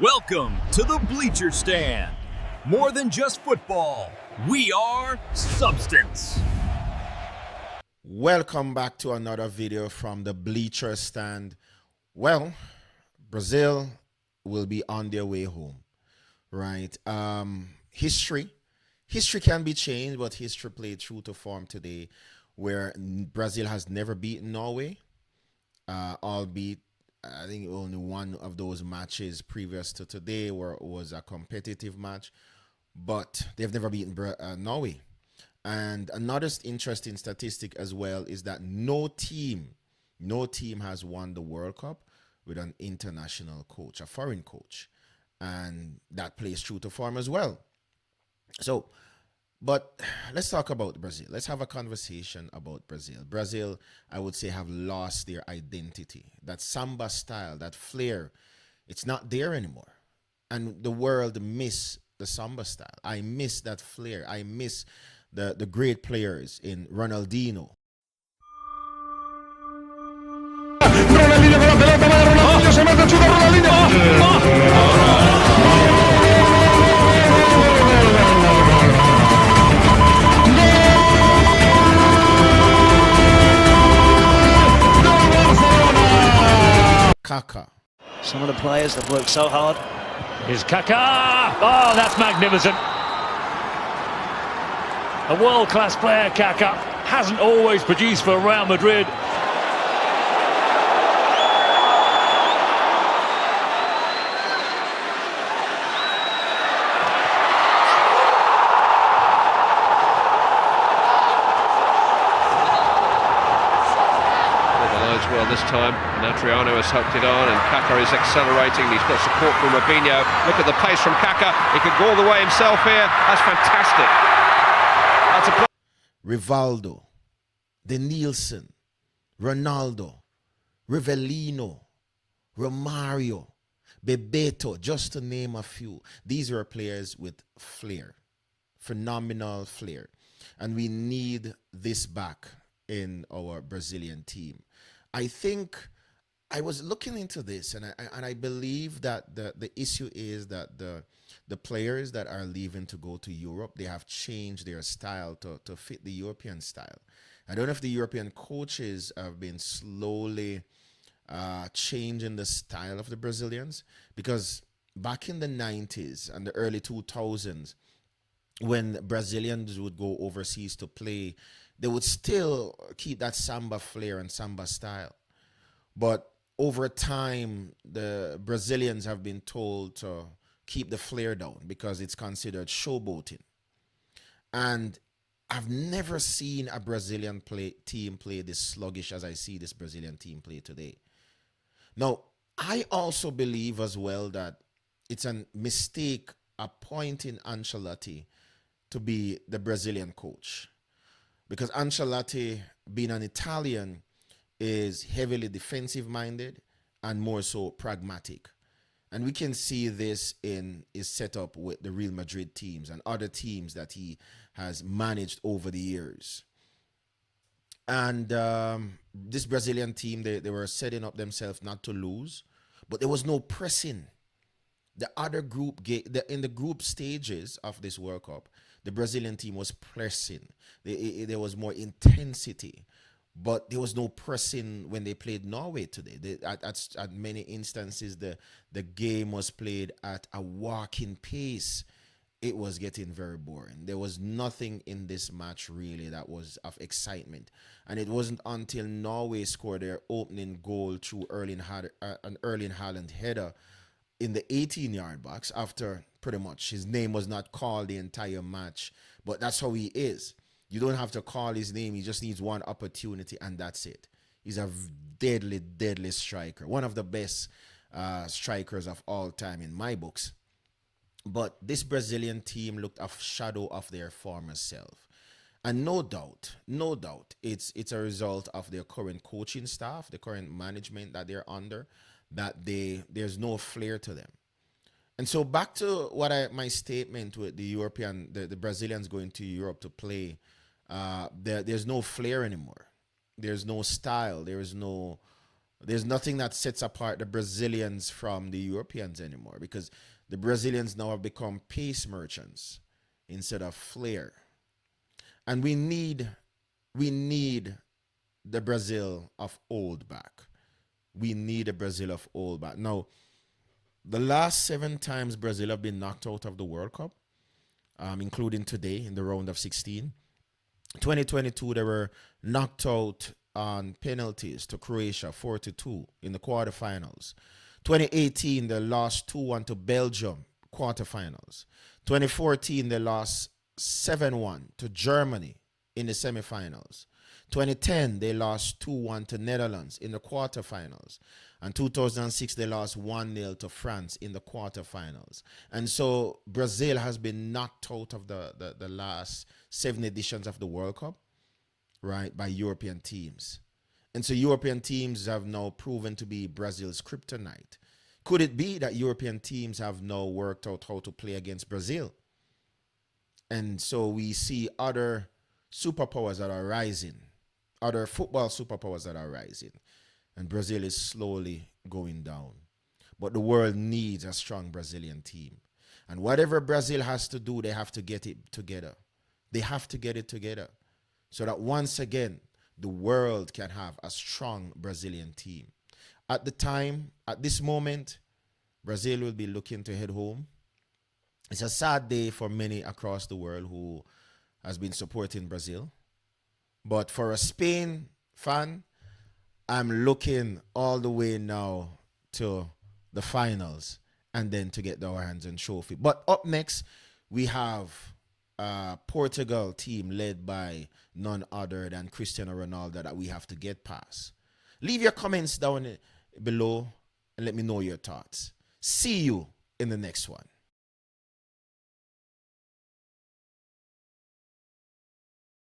Welcome to the Bleacher Stand. More than just football, we are substance. Welcome back to another video from the Bleacher Stand. Well, Brazil will be on their way home, right? History can be changed, but history played true to form today, where Brazil has never beaten Norway, albeit I think only one of those matches previous to today where it was a competitive match, but they've never beaten Norway. And another interesting statistic as well is that no team has won the World Cup with an international coach, a foreign coach. And that plays true to form as well. So, but let's talk about Brazil. Let's have a conversation about Brazil. Brazil, I would say, have lost their identity. That samba style, that flair, it's not there anymore. And the world miss the samba style. I miss that flair. I miss the great players in Ronaldinho. Ronaldinho con la pelota, va Ronaldinho, se mete, chuta Ronaldinho. Kaká. Some of the players that worked so hard. Here's Kaká. Oh, that's magnificent. A world-class player, Kaká. Hasn't always produced for Real Madrid. Well, this time, and Adriano has helped it on, and Kaká is accelerating. He's got support from Robinho. Look at the pace from Kaká. He could go all the way himself here. That's fantastic. That's a Rivaldo, Denilson, Ronaldo, Rivellino, Romario, Bebeto, just to name a few. These are players with flair, phenomenal flair. And we need this back in our Brazilian team. I think I was looking into this, and I believe that the issue is that the players that are leaving to go to Europe, they have changed their style to fit the European style. I don't know if the European coaches have been slowly changing the style of the Brazilians, because back in the 90s and the early 2000s, when Brazilians would go overseas to play, they would still keep that samba flair and samba style. But over time, the Brazilians have been told to keep the flair down because it's considered showboating. And I've never seen a Brazilian team play this sluggish as I see this Brazilian team play today. Now, I also believe as well that it's a mistake appointing Ancelotti to be the Brazilian coach, because Ancelotti, being an Italian, is heavily defensive minded and more so pragmatic. And we can see this in his setup with the Real Madrid teams and other teams that he has managed over the years. And this Brazilian team, they were setting up themselves not to lose, but there was no pressing. The other group, in the group stages of this World Cup, the Brazilian team was pressing. There was more intensity, but there was no pressing when they played Norway today. At many instances, the game was played at a walking pace. It was getting very boring. There was nothing in this match really that was of excitement. And it wasn't until Norway scored their opening goal through an Erling Haaland header in the 18-yard box, after pretty much his name was not called the entire match. But that's how he is. You don't have to call his name. He just needs one opportunity, and that's it. He's a deadly, deadly striker. One of the best strikers of all time in my books. But this Brazilian team looked a shadow of their former self. And no doubt, it's a result of their current coaching staff, the current management that they're under, that there's no flair to them. And so back to my statement with the Brazilians going to Europe to play, there's no flair anymore. There's no style. There is no There's nothing that sets apart the Brazilians from the Europeans anymore, because the Brazilians now have become pace merchants instead of flair. And we need the Brazil of old back. We need a Brazil of old back. Now, the last 7 times Brazil have been knocked out of the World Cup, including today in the round of 16. 2022, they were knocked out on penalties to Croatia 4-2 in the quarterfinals. 2018, they lost 2-1 to Belgium, quarterfinals. 2014, they lost 7-1 to Germany in the semifinals. 2010, they lost 2-1 to Netherlands in the quarterfinals. And 2006, they lost 1-0 to France in the quarterfinals. And so Brazil has been knocked out of the last 7 editions of the World Cup, right, by European teams. And so European teams have now proven to be Brazil's kryptonite. Could it be that European teams have now worked out how to play against Brazil? And so we see other superpowers that are rising, other football superpowers that are rising. And Brazil is slowly going down. But the world needs a strong Brazilian team. And whatever Brazil has to do, they have to get it together. They have to get it together so that once again, the world can have a strong Brazilian team. At the time, at this moment, Brazil will be looking to head home. It's a sad day for many across the world who has been supporting Brazil. But for a Spain fan, I'm looking all the way now to the finals and then to get our hands on trophy. But up next, we have a Portugal team led by none other than Cristiano Ronaldo that we have to get past. Leave your comments down below and let me know your thoughts. See you in the next one.